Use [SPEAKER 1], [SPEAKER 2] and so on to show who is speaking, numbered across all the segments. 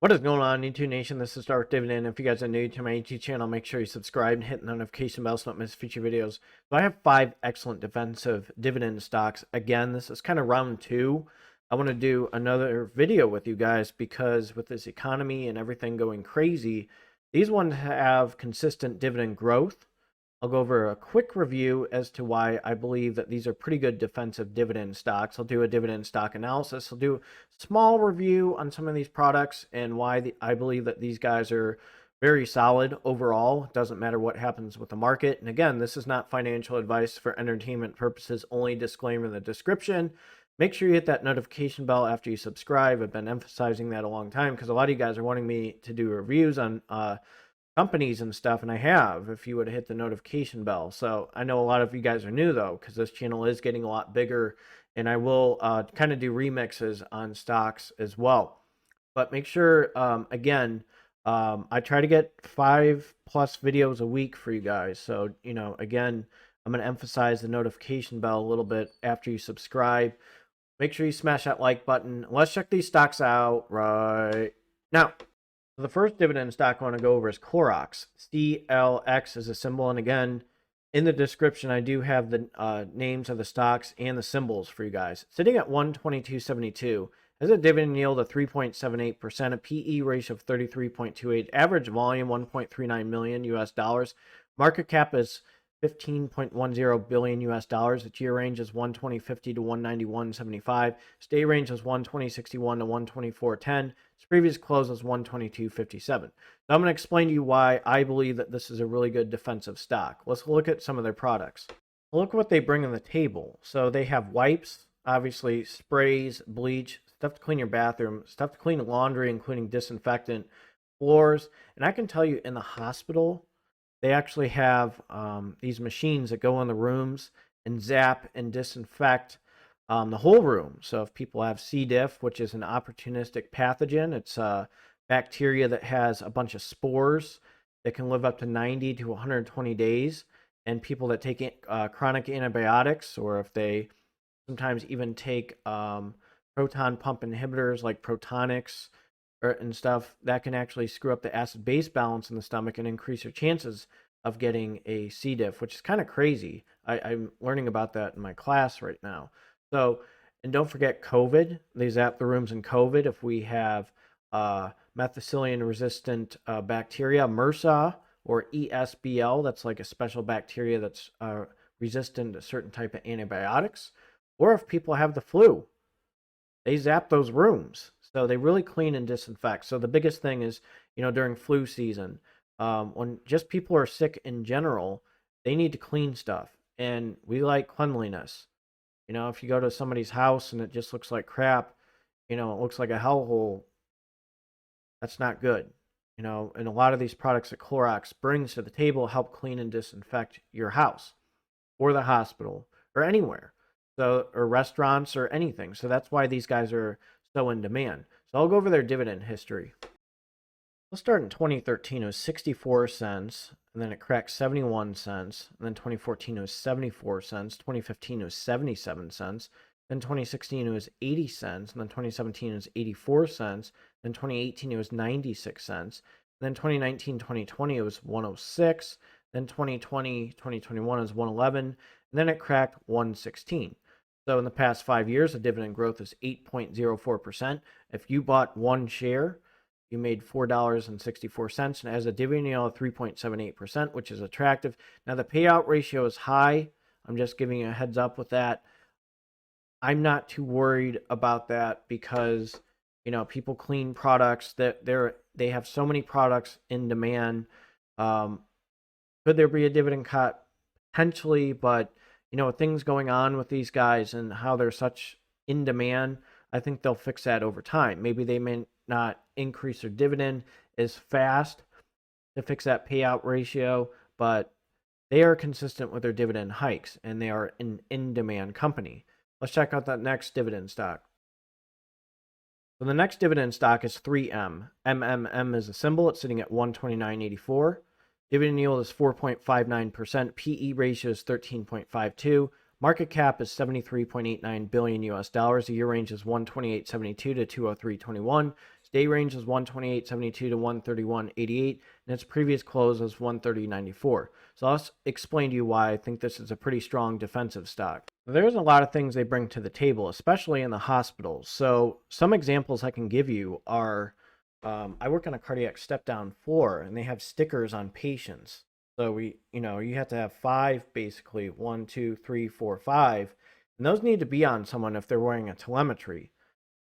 [SPEAKER 1] What is going on, YouTube Nation? This is Dark Dividend. If you guys are new to my YouTube channel, make sure you subscribe and hit the notification bell so you don't miss future videos. So I have 5 excellent defensive dividend stocks. Again, this is kind of round 2. I want to do another video with you guys because with this economy and everything going crazy, these ones have consistent dividend growth. I'll go over a quick review as to why I believe that these are pretty good defensive dividend stocks. I'll do a dividend stock analysis. I'll do a small review on some of these products and why I believe that these guys are very solid overall. It doesn't matter what happens with the market. And again, this is not financial advice for entertainment purposes, only disclaimer in the description. Make sure you hit that notification bell after you subscribe. I've been emphasizing that a long time because a lot of you guys are wanting me to do reviews on companies and stuff, and I have, if you would hit the notification bell. So I know a lot of you guys are new though, because this channel is getting a lot bigger, and I will kind of do remixes on stocks as well. But make sure, again, I try to get 5+ videos a week for you guys. So, again, I'm going to emphasize the notification bell a little bit after you subscribe. Make sure you smash that like button. Let's check these stocks out right now. So the first dividend stock I want to go over is Clorox. CLX is a symbol. And again, in the description, I do have the names of the stocks and the symbols for you guys. Sitting at 122.72, has a dividend yield of 3.78%, a PE ratio of 33.28, average volume 1.39 million US dollars. Market cap is 15.10 billion US dollars. Its year range is 120.50 to 191.75. Stay range is 120.61 to 124.10. Its previous close was 122.57. So I'm going to explain to you why I believe that this is a really good defensive stock. Let's look at some of their products. Look what they bring on the table. So they have wipes, obviously sprays, bleach, stuff to clean your bathroom, stuff to clean laundry, including disinfectant, floors. And I can tell you in the hospital, they actually have these machines that go in the rooms and zap and disinfect the whole room. So if people have C. diff, which is an opportunistic pathogen, it's a bacteria that has a bunch of spores that can live up to 90 to 120 days. And people that take chronic antibiotics, or if they sometimes even take proton pump inhibitors like Protonix and stuff, that can actually screw up the acid-base balance in the stomach and increase your chances of getting a C. diff, which is kind of crazy. I'm learning about that in my class right now. So, and don't forget COVID. They zap the rooms in COVID. If we have methicillin-resistant bacteria, MRSA or ESBL, that's like a special bacteria that's resistant to certain type of antibiotics, or if people have the flu, they zap those rooms. So they really clean and disinfect. So the biggest thing is, during flu season, when just people are sick in general, they need to clean stuff. And we like cleanliness. If you go to somebody's house and it just looks like crap, it looks like a hellhole, that's not good. And a lot of these products that Clorox brings to the table help clean and disinfect your house or the hospital or anywhere. So, or restaurants or anything. So that's why these guys are so in demand. So I'll go over their dividend history. Let's start in 2013. It was 64 cents, and then it cracked 71 cents. And then 2014 it was 74 cents. 2015 it was 77 cents. Then 2016 it was 80 cents. And then 2017 it was 84 cents. Then 2018 it was 96 cents. And then 2019, 2020 it was 106. Then 2020, 2021 it was 111. And then it cracked 116. So in the past 5 years, the dividend growth is 8.04%. If you bought one share, you made $4.64, and it has a dividend yield of 3.78%, which is attractive. Now, the payout ratio is high. I'm just giving you a heads up with that. I'm not too worried about that because, people clean products. That they have so many products in demand. Could there be a dividend cut? Potentially, but with things going on with these guys and how they're such in demand, I think they'll fix that over time. Maybe they may not increase their dividend as fast to fix that payout ratio, but they are consistent with their dividend hikes, and they are an in-demand company. Let's check out that next dividend stock. So the next dividend stock is 3M. MMM is a symbol. It's sitting at 129.84. Dividend yield is 4.59%. PE ratio is 13.52. Market cap is 73.89 billion US dollars. The year range is 128.72 to 203.21. Its day range is 128.72 to 131.88, and its previous close was 130.94. So I'll explain to you why I think this is a pretty strong defensive stock. There's a lot of things they bring to the table, especially in the hospitals. So some examples I can give you are, I work on a cardiac step-down floor, and they have stickers on patients. So you have to have 5, basically 1, 2, 3, 4, 5, and those need to be on someone if they're wearing a telemetry.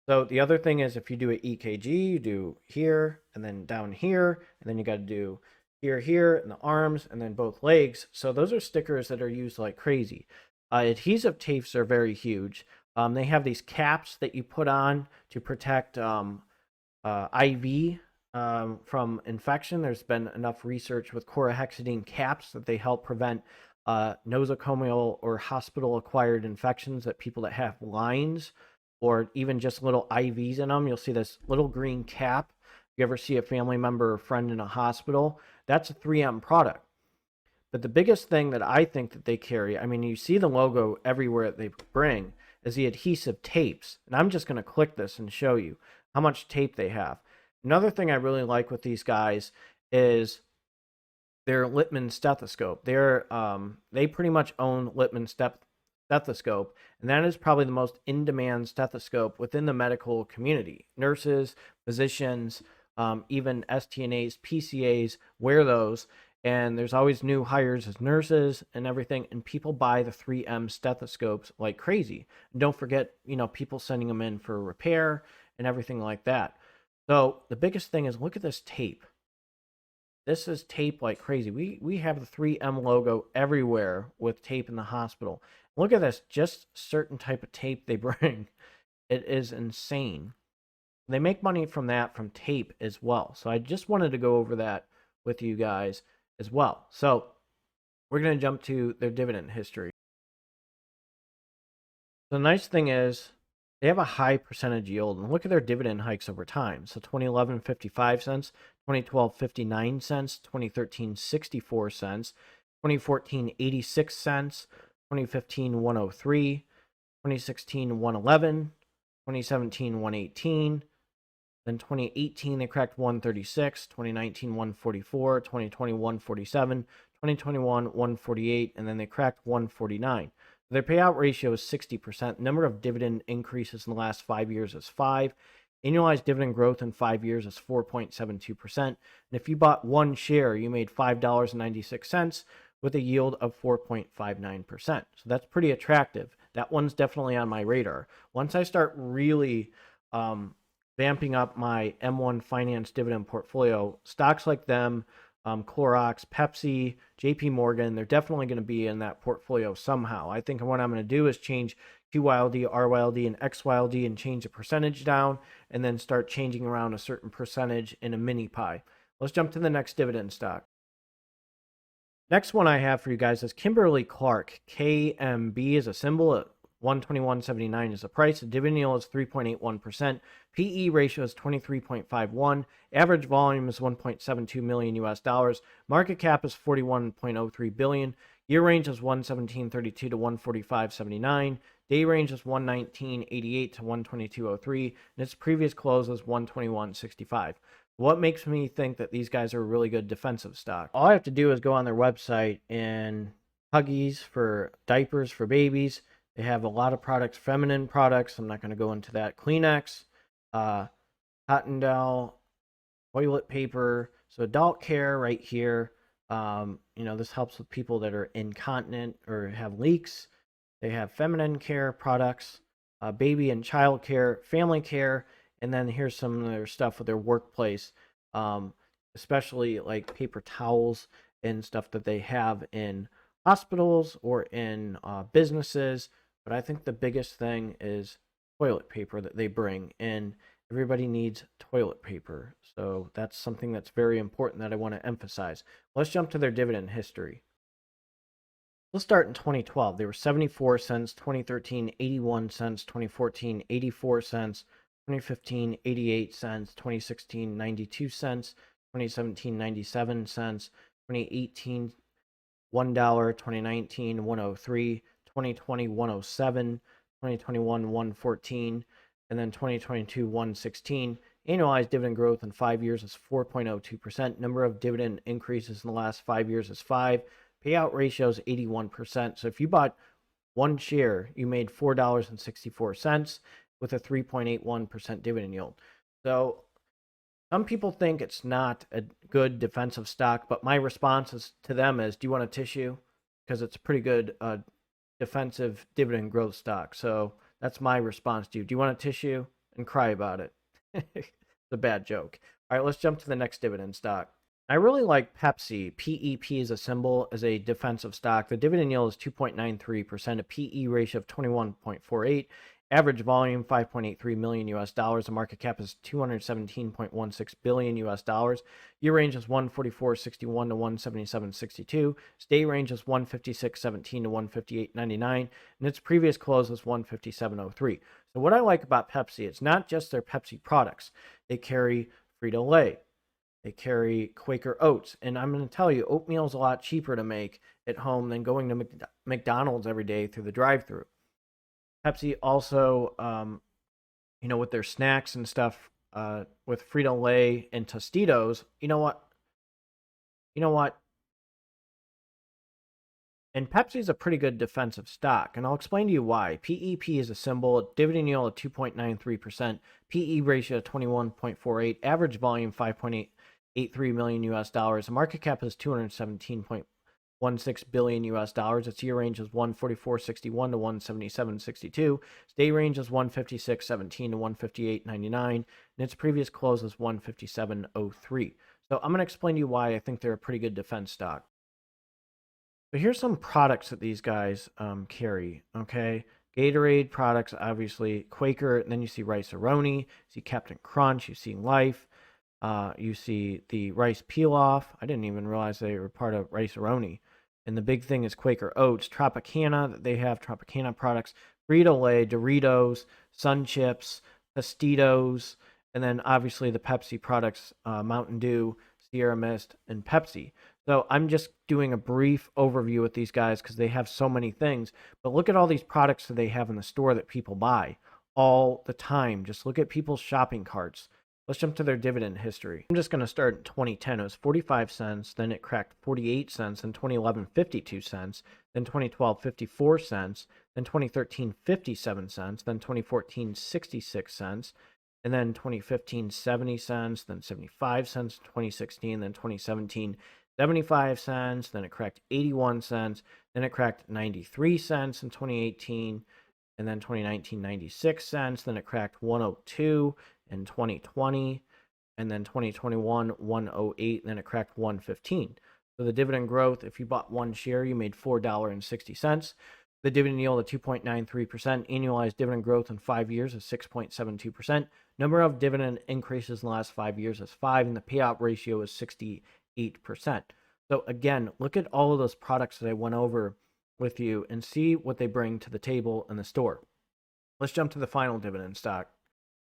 [SPEAKER 1] So the other thing is, if you do an EKG, you do here and then down here, and then you got to do here, here, and the arms, and then both legs. So those are stickers that are used like crazy. Adhesive tapes are very huge. They have these caps that you put on to protect IV from infection. There's been enough research with chlorhexidine caps that they help prevent nosocomial or hospital-acquired infections that people that have lines or even just little IVs in them. You'll see this little green cap. You ever see a family member or friend in a hospital? That's a 3M product. But the biggest thing that I think that they carry, I mean, you see the logo everywhere that they bring, is the adhesive tapes. And I'm just going to click this and show you how much tape they have. Another thing I really like with these guys is their Littmann stethoscope. They pretty much own Littmann stethoscope, and that is probably the most in-demand stethoscope within the medical community. Nurses, physicians, even STNAs, PCAs wear those, and there's always new hires as nurses and everything, and people buy the 3M stethoscopes like crazy. And don't forget, people sending them in for repair and everything like that. So the biggest thing is, look at this tape. This is tape like crazy. We have the 3M logo everywhere with tape in the hospital. Look at this, just certain type of tape they bring. It is insane. They make money from that, from tape as well. So I just wanted to go over that with you guys as well. So we're going to jump to their dividend history. The nice thing is they have a high percentage yield, and look at their dividend hikes over time. So 2011, 55 cents, 2012, 59 cents, 2013, 64 cents, 2014, 86 cents, 2015, 103, 2016, 111, 2017, 118, then 2018 they cracked 136, 2019, 144, 2020, 147, 2021, 148, and then they cracked 149. Their payout ratio is 60%. Number of dividend increases in the last 5 years is 5. Annualized dividend growth in 5 years is 4.72%. And if you bought one share, you made $5.96 with a yield of 4.59%. So that's pretty attractive. That one's definitely on my radar. Once I start really vamping up my M1 Finance dividend portfolio, stocks like them, Clorox, Pepsi, JP Morgan, they're definitely going to be in that portfolio somehow. I think what I'm going to do is change QYLD, RYLD, and XYLD and change the percentage down, and then start changing around a certain percentage in a mini pie. Let's jump to the next dividend stock. Next one I have for you guys is Kimberly-Clark. KMB is a symbol. At 121.79 is the price. The dividend yield is 3.81%. PE ratio is 23.51. Average volume is 1.72 million US dollars. Market cap is 41.03 billion. Year range is 117.32 to 145.79. Day range is 119.88 to 122.03. And its previous close was 121.65. What makes me think that these guys are a really good defensive stock? All I have to do is go on their website, and Huggies for diapers for babies. They have a lot of products, feminine products. I'm not going to go into that. Kleenex, Cottonelle, toilet paper. So adult care right here. This helps with people that are incontinent or have leaks. They have feminine care products, baby and child care, family care, and then here's some of their stuff with their workplace, especially like paper towels and stuff that they have in hospitals or in businesses. But I think the biggest thing is toilet paper that they bring, and everybody needs toilet paper. So that's something that's very important that I want to emphasize. Let's jump to their dividend history. Let's start in 2012. They were 74 cents, 2013, 81 cents, 2014, 84 cents, 2015, 88 cents, 2016, 92 cents, 2017, 97 cents, 2018, $1, 2019, 103, 2020, 107, 2021, 114, and then 2022, 116. Annualized dividend growth in 5 years is 4.02%. Number of dividend increases in the last 5 years is 5. Payout ratio is 81%. So if you bought one share, you made $4.64 with a 3.81% dividend yield. So some people think it's not a good defensive stock, but my response to them is, do you want a tissue? Because it's a pretty good defensive dividend growth stock. So that's my response to you. Do you want a tissue? And cry about it. It's a bad joke. All right, let's jump to the next dividend stock. I really like Pepsi. PEP is a symbol as a defensive stock. The dividend yield is 2.93%, a PE ratio of 21.48. Average volume, 5.83 million US dollars. The market cap is 217.16 billion US dollars. Year range is 144.61 to 177.62. Day range is 156.17 to 158.99. And its previous close was 157.03. So what I like about Pepsi, it's not just their Pepsi products. They carry Frito-Lay. They carry Quaker Oats. And I'm going to tell you, oatmeal is a lot cheaper to make at home than going to McDonald's every day through the drive-thru. Pepsi also, with their snacks and stuff, with Frito-Lay and Tostitos, you know what? And Pepsi's a pretty good defensive stock, and I'll explain to you why. PEP is a symbol, dividend yield of 2.93%, PE ratio of 21.48, average volume 5.83 million US dollars. The market cap is 217.16 billion US dollars. Its year range is 144.61 to 177.62. Day range is 156.17 to 158.99, and its previous close is 157.03. So I'm going to explain to you why I think they're a pretty good defense stock. So here's some products that these guys carry. Okay, Gatorade products, obviously Quaker, and then you see Rice-A-Roni, you see Captain Crunch, you see Life. You see the rice peel-off. I didn't even realize they were part of Rice-A-Roni. And the big thing is Quaker Oats, Tropicana. They have Tropicana products, Frito-Lay, Doritos, Sun Chips, Tostitos, and then obviously the Pepsi products, Mountain Dew, Sierra Mist, and Pepsi. So I'm just doing a brief overview with these guys because they have so many things. But look at all these products that they have in the store that people buy all the time. Just look at people's shopping carts. Let's jump to their dividend history. I'm just going to start in 2010. It was 45 cents. Then it cracked 48 cents. In 2011, 52 cents. Then 2012, 54 cents. Then 2013, 57 cents. Then 2014, 66 cents. And then 2015, 70 cents. Then 75 cents. 2016. Then 2017, 75 cents. Then it cracked 81 cents. Then it cracked 93 cents in 2018. And then 2019, 96 cents. Then it cracked 102 in 2020, and then 2021, 108, and then it cracked 115. So the dividend growth, if you bought one share, you made $4.60. The dividend yield of 2.93%. Annualized dividend growth in 5 years is 6.72%. Number of dividend increases in the last 5 years is 5, and the payout ratio is 68%. So again, look at all of those products that I went over with you and see what they bring to the table in the store. Let's jump to the final dividend stock.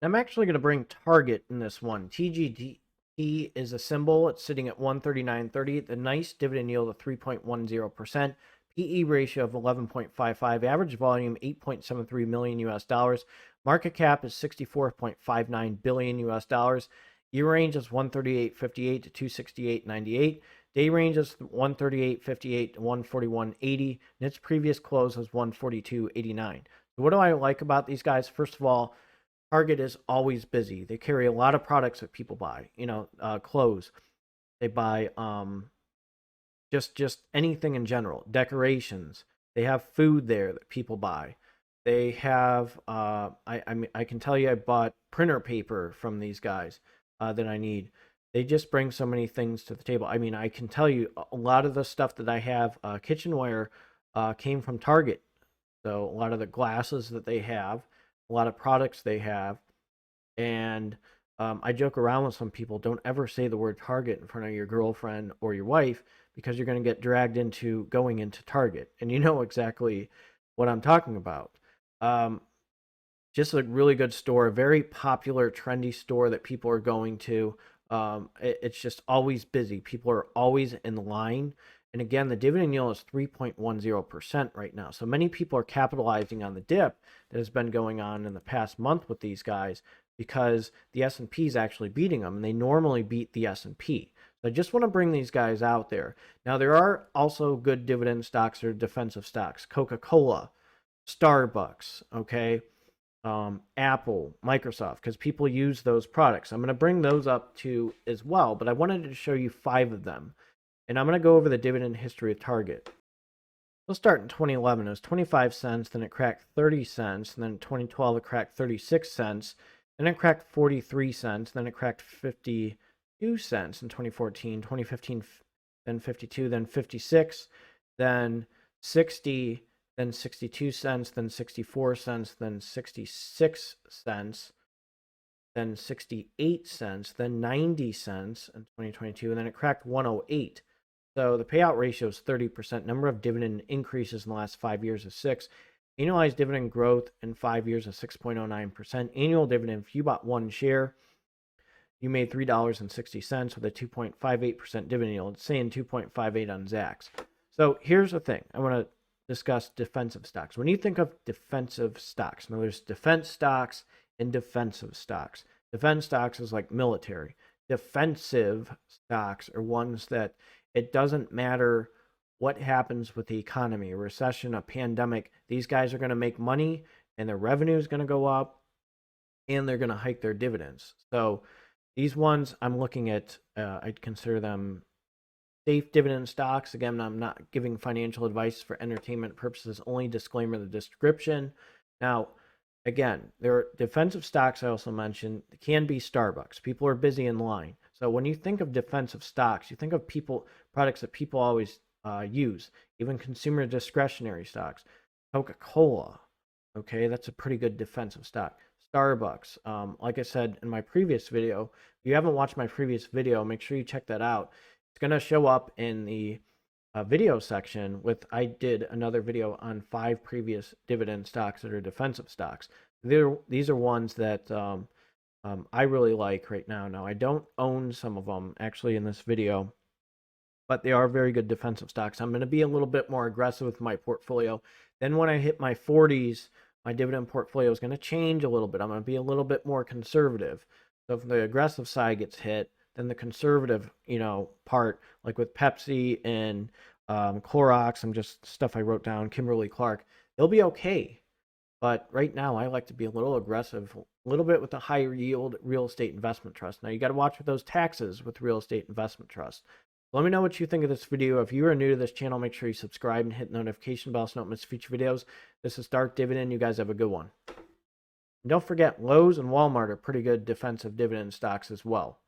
[SPEAKER 1] I'm actually going to bring Target in this one. TGT is a symbol. It's sitting at 139.30. The nice dividend yield of 3.10%. PE ratio of 11.55. Average volume 8.73 million US dollars. Market cap is 64.59 billion US dollars. Year range is 138.58 to 268.98. Day range is 138.58 to 141.80. And its previous close was 142.89. So what do I like about these guys? First of all, Target is always busy. They carry a lot of products that people buy. Clothes. They buy just anything in general. Decorations. They have food there that people buy. They have I can tell you I bought printer paper from these guys that I need. They just bring so many things to the table. I mean, I can tell you a lot of the stuff that I have kitchenware came from Target. So a lot of the glasses that they have, a lot of products they have, and I joke around with some people, don't ever say the word Target in front of your girlfriend or your wife because you're going to get dragged into going into Target, and you know exactly what I'm talking about. Just a really good store, a very popular, trendy store that people are going to. It's just always busy. People are always in line. And again, the dividend yield is 3.10% right now. So many people are capitalizing on the dip that has been going on in the past month with these guys. because the S&P is actually beating them, and they normally beat the S&P. So I just want to bring these guys out there. Now, there are also good dividend stocks or defensive stocks. Coca-Cola, Starbucks, okay, Apple, Microsoft, because people use those products. I'm going to bring those up too as well, but I wanted to show you 5 of them. And I'm going to go over the dividend history of Target. We'll start in 2011. It was 25 cents, then it cracked 30 cents, and then in 2012 it cracked 36 cents, then it cracked 43 cents, then it cracked 52 cents in 2014, 2015, then 52, then 56, then 60, then 62 cents, then 64 cents, then 66 cents, then 68 cents, then 90 cents in 2022, and then it cracked 108. So the payout ratio is 30%. Number of dividend increases in the last 5 years is 6. Annualized dividend growth in 5 years is 6.09%. Annual dividend, if you bought 1 share, you made $3.60 with a 2.58% dividend yield. It's saying 2.58 on Zacks. So here's the thing. I want to discuss defensive stocks. When you think of defensive stocks, now there's defense stocks and defensive stocks. Defense stocks is like military. Defensive stocks are ones that it doesn't matter what happens with the economy, a recession, a pandemic. These guys are going to make money and their revenue is going to go up and they're going to hike their dividends. So these ones I'm looking at, I'd consider them safe dividend stocks. Again, I'm not giving financial advice for entertainment purposes, only disclaimer the description. Now, again, there are defensive stocks I also mentioned. It can be Starbucks. People are busy in line. So when you think of defensive stocks, you think of products that people always use, even consumer discretionary stocks. Coca-Cola, okay, that's a pretty good defensive stock. Starbucks, like I said in my previous video, if you haven't watched my previous video, make sure you check that out. It's going to show up in the video section I did another video on 5 previous dividend stocks that are defensive stocks. These are ones that I really like right now. Now, I don't own some of them actually in this video, but they are very good defensive stocks. I'm going to be a little bit more aggressive with my portfolio. Then when I hit my 40s, my dividend portfolio is going to change a little bit. I'm going to be a little bit more conservative. So if the aggressive side gets hit, then the conservative, part, like with Pepsi and Clorox, and just stuff I wrote down, Kimberly-Clark, they'll be okay. But right now, I like to be a little aggressive, a little bit with the higher yield real estate investment trust. Now, you got to watch for those taxes with real estate investment trust. Let me know what you think of this video. If you are new to this channel, make sure you subscribe and hit the notification bell so you don't miss future videos. This is Dark Dividend. You guys have a good one. And don't forget, Lowe's and Walmart are pretty good defensive dividend stocks as well.